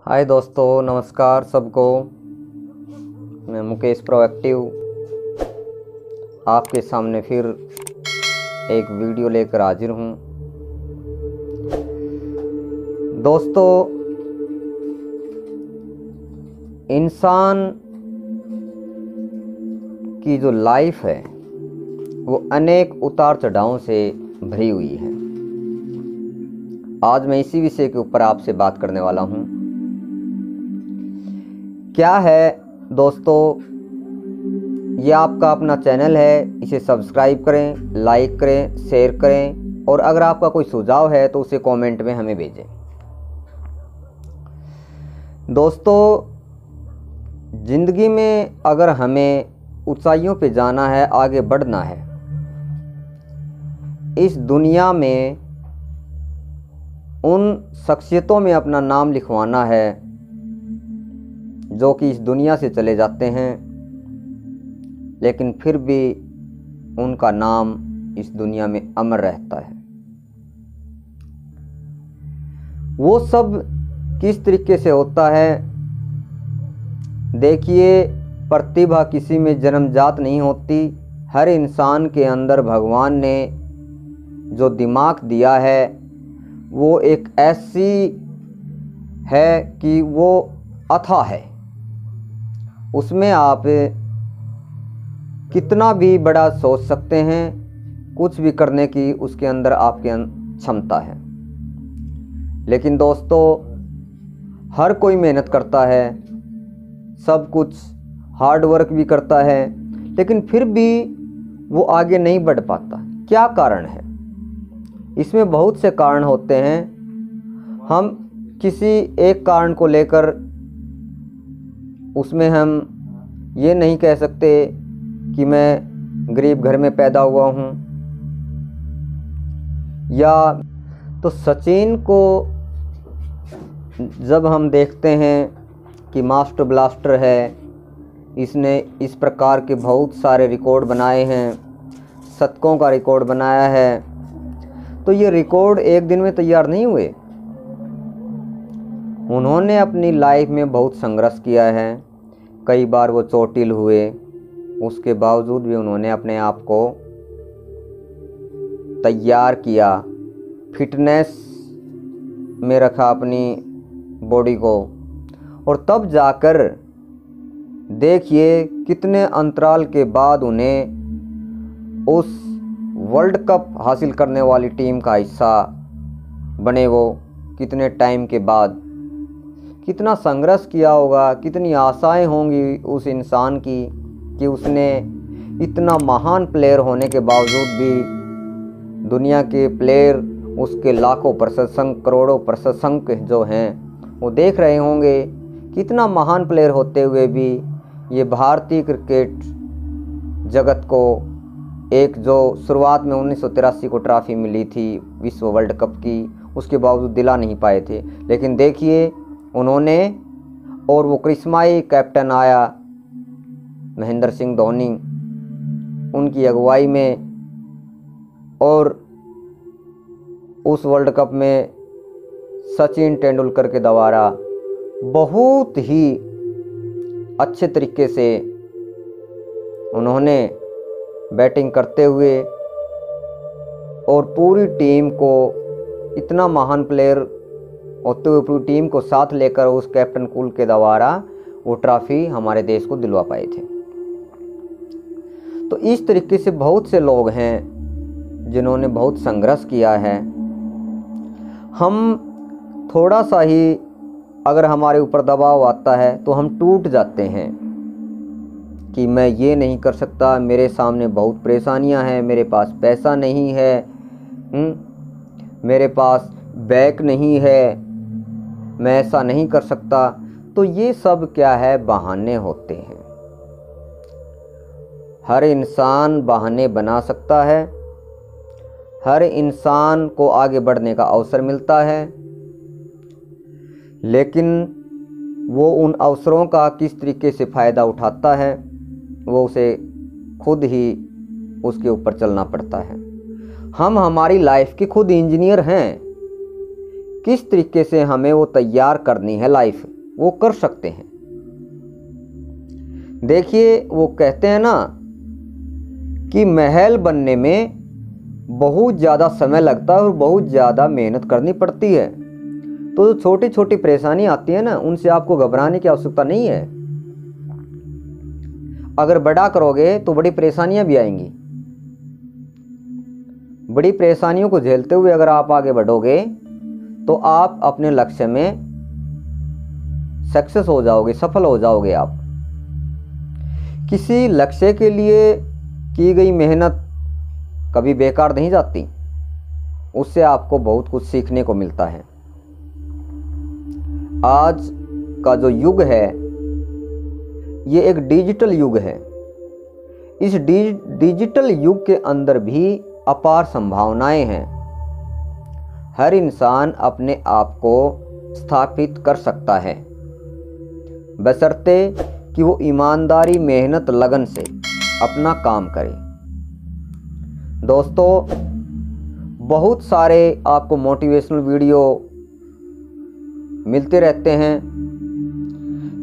हाय दोस्तों, नमस्कार सबको। मैं मुकेश प्रोएक्टिव आपके सामने फिर एक वीडियो लेकर हाजिर हूँ। दोस्तों, इंसान की जो लाइफ है वो अनेक उतार चढ़ावों से भरी हुई है। आज मैं इसी विषय के ऊपर आपसे बात करने वाला हूँ। क्या है दोस्तों, ये आपका अपना चैनल है, इसे सब्सक्राइब करें, लाइक करें, शेयर करें और अगर आपका कोई सुझाव है तो उसे कमेंट में हमें भेजें। दोस्तों, ज़िंदगी में अगर हमें ऊंचाइयों पे जाना है, आगे बढ़ना है, इस दुनिया में उन शख्सियतों में अपना नाम लिखवाना है जो कि इस दुनिया से चले जाते हैं, लेकिन फिर भी उनका नाम इस दुनिया में अमर रहता है। वो सब किस तरीके से होता है? देखिए, प्रतिभा किसी में जन्मजात नहीं होती। हर इंसान के अंदर भगवान ने जो दिमाग दिया है वो एक ऐसी है कि वो अथाह है। उसमें आप कितना भी बड़ा सोच सकते हैं, कुछ भी करने की उसके अंदर आपके क्षमता है। लेकिन दोस्तों, हर कोई मेहनत करता है, सब कुछ हार्ड वर्क भी करता है, लेकिन फिर भी वो आगे नहीं बढ़ पाता। क्या कारण है? इसमें बहुत से कारण होते हैं। हम किसी एक कारण को लेकर उसमें हम ये नहीं कह सकते कि मैं गरीब घर में पैदा हुआ हूँ, या तो सचिन को जब हम देखते हैं कि मास्टर ब्लास्टर है, इसने इस प्रकार के बहुत सारे रिकॉर्ड बनाए हैं, शतकों का रिकॉर्ड बनाया है, तो ये रिकॉर्ड एक दिन में तैयार नहीं हुए। उन्होंने अपनी लाइफ में बहुत संघर्ष किया है, कई बार वो चोटिल हुए, उसके बावजूद भी उन्होंने अपने आप को तैयार किया, फिटनेस में रखा अपनी बॉडी को, और तब जाकर देखिए कितने अंतराल के बाद उन्हें उस वर्ल्ड कप हासिल करने वाली टीम का हिस्सा बने। वो कितने टाइम के बाद, कितना संघर्ष किया होगा, कितनी आशाएं होंगी उस इंसान की कि उसने इतना महान प्लेयर होने के बावजूद भी दुनिया के प्लेयर, उसके लाखों प्रशंसक, करोड़ों प्रशंसक जो हैं, वो देख रहे होंगे कितना महान प्लेयर होते हुए भी ये भारतीय क्रिकेट जगत को एक जो शुरुआत में 1983 को ट्रॉफी मिली थी विश्व वर्ल्ड कप की, उसके बावजूद दिला नहीं पाए थे। लेकिन देखिए उन्होंने, और वो करिश्माई कैप्टन आया महेंद्र सिंह धोनी, उनकी अगुवाई में, और उस वर्ल्ड कप में सचिन तेंदुलकर के द्वारा बहुत ही अच्छे तरीके से उन्होंने बैटिंग करते हुए और पूरी टीम को, इतना महान प्लेयर होते हुए पूरी टीम को साथ लेकर उस कैप्टन कूल के द्वारा वो ट्रॉफी हमारे देश को दिलवा पाए थे। तो इस तरीके से बहुत से लोग हैं जिन्होंने बहुत संघर्ष किया है। हम थोड़ा सा ही अगर हमारे ऊपर दबाव आता है तो हम टूट जाते हैं कि मैं ये नहीं कर सकता, मेरे सामने बहुत परेशानियां हैं, मेरे पास पैसा नहीं है, मेरे पास बैक नहीं है, मैं ऐसा नहीं कर सकता। तो ये सब क्या है? बहाने होते हैं। हर इंसान बहाने बना सकता है, हर इंसान को आगे बढ़ने का अवसर मिलता है, लेकिन वो उन अवसरों का किस तरीके से फ़ायदा उठाता है वो उसे खुद ही उसके ऊपर चलना पड़ता है। हम हमारी लाइफ के खुद इंजीनियर हैं। किस तरीके से हमें वो तैयार करनी है लाइफ, वो कर सकते हैं। देखिए, वो कहते हैं ना कि महल बनने में बहुत ज़्यादा समय लगता है और बहुत ज़्यादा मेहनत करनी पड़ती है। तो जो छोटी छोटी परेशानी आती है ना, उनसे आपको घबराने की आवश्यकता नहीं है। अगर बड़ा करोगे तो बड़ी परेशानियां भी आएंगी। बड़ी परेशानियों को झेलते हुए अगर आप आगे बढ़ोगे तो आप अपने लक्ष्य में सक्सेस हो जाओगे, सफल हो जाओगे। आप किसी लक्ष्य के लिए की गई मेहनत कभी बेकार नहीं जाती, उससे आपको बहुत कुछ सीखने को मिलता है। आज का जो युग है ये एक डिजिटल युग है। इस डिजिटल युग के अंदर भी अपार संभावनाएं हैं। हर इंसान अपने आप को स्थापित कर सकता है, बशर्ते कि वो ईमानदारी, मेहनत, लगन से अपना काम करे। दोस्तों, बहुत सारे आपको मोटिवेशनल वीडियो मिलते रहते हैं।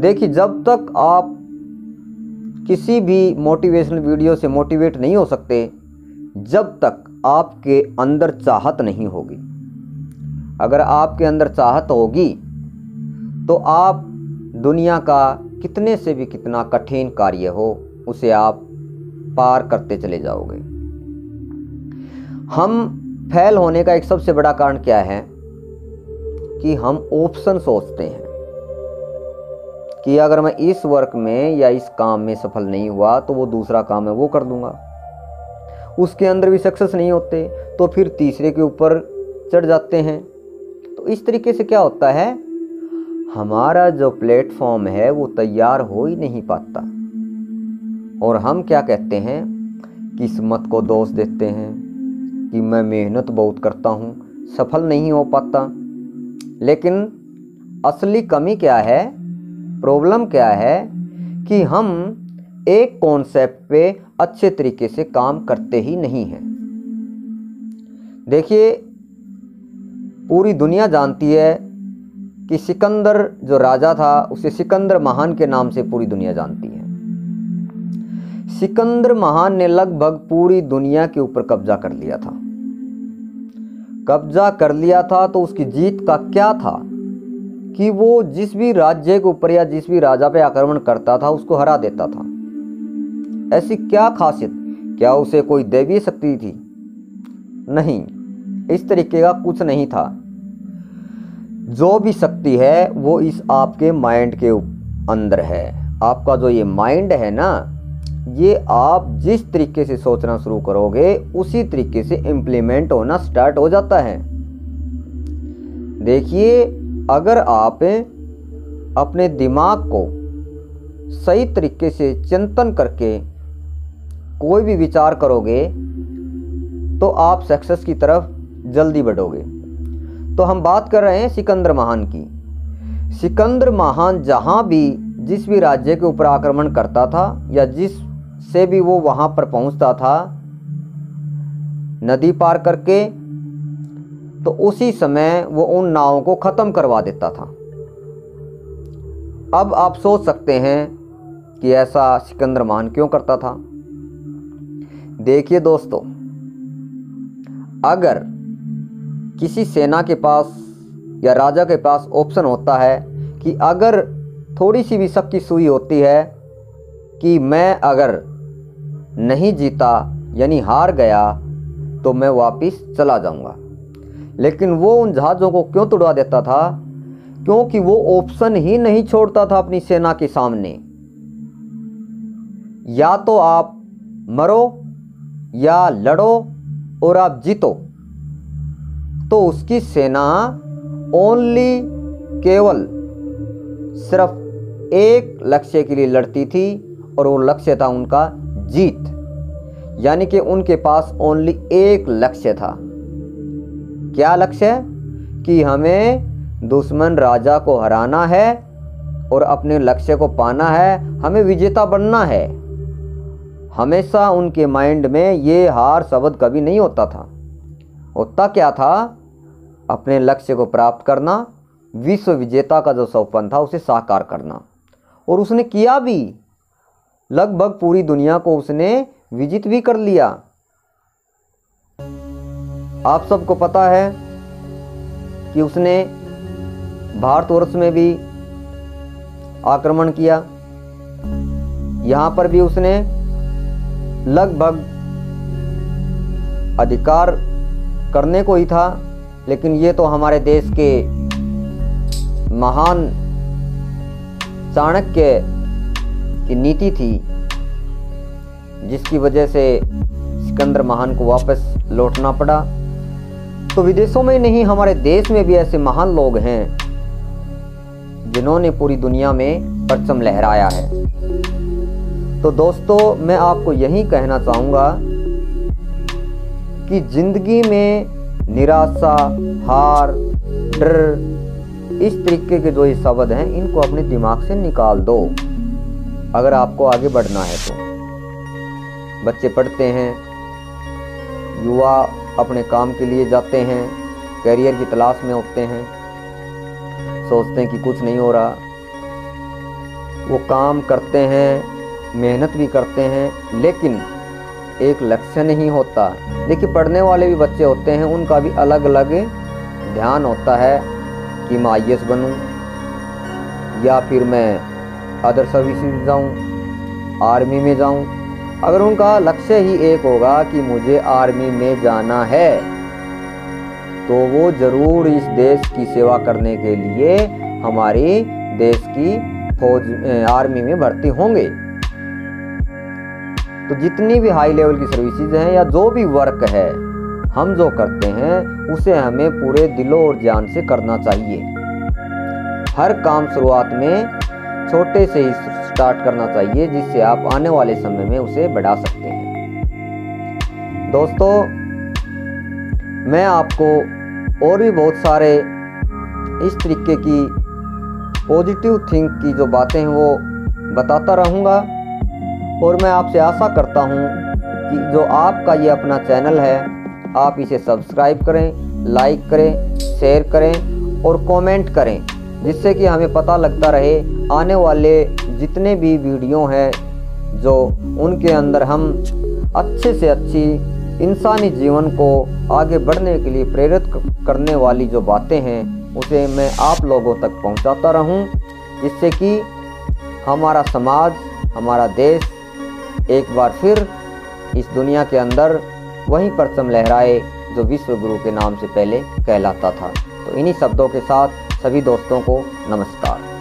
देखिए, जब तक आप किसी भी मोटिवेशनल वीडियो से मोटिवेट नहीं हो सकते, जब तक आपके अंदर चाहत नहीं होगी। अगर आपके अंदर चाहत होगी तो आप दुनिया का कितने से भी कितना कठिन कार्य हो उसे आप पार करते चले जाओगे। हम फेल होने का एक सबसे बड़ा कारण क्या है कि हम ऑप्शन सोचते हैं कि अगर मैं इस वर्क में या इस काम में सफल नहीं हुआ तो वो दूसरा काम है वो कर दूंगा। उसके अंदर भी सक्सेस नहीं होते तो फिर तीसरे के ऊपर चढ़ जाते हैं। तो इस तरीके से क्या होता है, हमारा जो प्लेटफॉर्म है वो तैयार हो ही नहीं पाता। और हम क्या कहते हैं, किस्मत को दोष देते हैं कि मैं मेहनत बहुत करता हूँ, सफल नहीं हो पाता। लेकिन असली कमी क्या है, प्रॉब्लम क्या है कि हम एक कॉन्सेप्ट पे अच्छे तरीके से काम करते ही नहीं हैं। देखिए, पूरी दुनिया जानती है कि सिकंदर जो राजा था उसे सिकंदर महान के नाम से पूरी दुनिया जानती है। सिकंदर महान ने लगभग पूरी दुनिया के ऊपर कब्जा कर लिया था। कब्जा कर लिया था तो उसकी जीत का क्या था कि वो जिस भी राज्य के ऊपर या जिस भी राजा पे आक्रमण करता था उसको हरा देता था। ऐसी क्या खासियत, क्या उसे कोई दैवीय शक्ति थी? नहीं, इस तरीके का कुछ नहीं था। जो भी शक्ति है वो इस आपके माइंड के अंदर है। आपका जो ये माइंड है ना, ये आप जिस तरीके से सोचना शुरू करोगे उसी तरीके से इम्प्लीमेंट होना स्टार्ट हो जाता है। देखिए, अगर आप अपने दिमाग को सही तरीके से चिंतन करके कोई भी विचार करोगे तो आप सक्सेस की तरफ जल्दी बढ़ोगे। तो हम बात कर रहे हैं सिकंदर महान की। सिकंदर महान जहाँ भी जिस भी राज्य के ऊपर आक्रमण करता था या जिस से भी वो वहाँ पर पहुँचता था नदी पार करके, तो उसी समय वो उन नावों को ख़त्म करवा देता था। अब आप सोच सकते हैं कि ऐसा सिकंदर महान क्यों करता था। देखिए दोस्तों, अगर किसी सेना के पास या राजा के पास ऑप्शन होता है कि अगर थोड़ी सी भी शक सुई होती है कि मैं अगर नहीं जीता यानी हार गया तो मैं वापस चला जाऊंगा, लेकिन वो उन जहाज़ों को क्यों तुड़वा देता था? क्योंकि वो ऑप्शन ही नहीं छोड़ता था अपनी सेना के सामने। या तो आप मरो या लड़ो और आप जीतो। तो उसकी सेना ओनली केवल सिर्फ एक लक्ष्य के लिए लड़ती थी और वो लक्ष्य था उनका जीत। यानी कि उनके पास ओनली एक लक्ष्य था। क्या लक्ष्य? कि हमें दुश्मन राजा को हराना है और अपने लक्ष्य को पाना है, हमें विजेता बनना है। हमेशा उनके माइंड में ये हार शब्द कभी नहीं होता था। होता क्या था अपने लक्ष्य को प्राप्त करना, विश्व विजेता का जो सपना था उसे साकार करना। और उसने किया भी, लगभग पूरी दुनिया को उसने विजित भी कर लिया। आप सबको पता है कि उसने भारतवर्ष में भी आक्रमण किया, यहाँ पर भी उसने लगभग अधिकार करने को ही था, लेकिन ये तो हमारे देश के महान चाणक्य की नीति थी, जिसकी वजह से सिकंदर महान को वापस लौटना पड़ा। तो विदेशों में नहीं, हमारे देश में भी ऐसे महान लोग हैं जिन्होंने पूरी दुनिया में परचम लहराया है। तो दोस्तों, मैं आपको यही कहना चाहूँगा कि जिंदगी में निराशा, हार, डर, इस तरीके के जो ये शब्द हैं, इनको अपने दिमाग से निकाल दो अगर आपको आगे बढ़ना है तो। बच्चे पढ़ते हैं, युवा अपने काम के लिए जाते हैं, करियर की तलाश में होते हैं, सोचते हैं कि कुछ नहीं हो रहा, वो काम करते हैं, मेहनत भी करते हैं, लेकिन एक लक्ष्य नहीं होता। देखिए, पढ़ने वाले भी बच्चे होते हैं, उनका भी अलग अलग ध्यान होता है कि मैं IAS बनूं या फिर मैं अदर सर्विसेज जाऊं, आर्मी में जाऊं। अगर उनका लक्ष्य ही एक होगा कि मुझे आर्मी में जाना है, तो वो ज़रूर इस देश की सेवा करने के लिए हमारी देश की फौज आर्मी में भर्ती होंगे। तो जितनी भी हाई लेवल की सर्विसेज हैं या जो भी वर्क है हम जो करते हैं, उसे हमें पूरे दिलो और जान से करना चाहिए। हर काम शुरुआत में छोटे से ही स्टार्ट करना चाहिए, जिससे आप आने वाले समय में उसे बढ़ा सकते हैं। दोस्तों, मैं आपको और भी बहुत सारे इस तरीके की पॉजिटिव थिंक की जो बातें हैं वो बताता रहूँगा, और मैं आपसे आशा करता हूँ कि जो आपका ये अपना चैनल है, आप इसे सब्सक्राइब करें, लाइक करें, शेयर करें और कमेंट करें, जिससे कि हमें पता लगता रहे आने वाले जितने भी वीडियो हैं जो उनके अंदर हम अच्छे से अच्छी इंसानी जीवन को आगे बढ़ने के लिए प्रेरित करने वाली जो बातें हैं उसे मैं आप लोगों तक पहुंचाता रहूं, जिससे कि हमारा समाज, हमारा देश एक बार फिर इस दुनिया के अंदर वही परचम लहराए जो विश्व गुरु के नाम से पहले कहलाता था। तो इन्हीं शब्दों के साथ सभी दोस्तों को नमस्कार।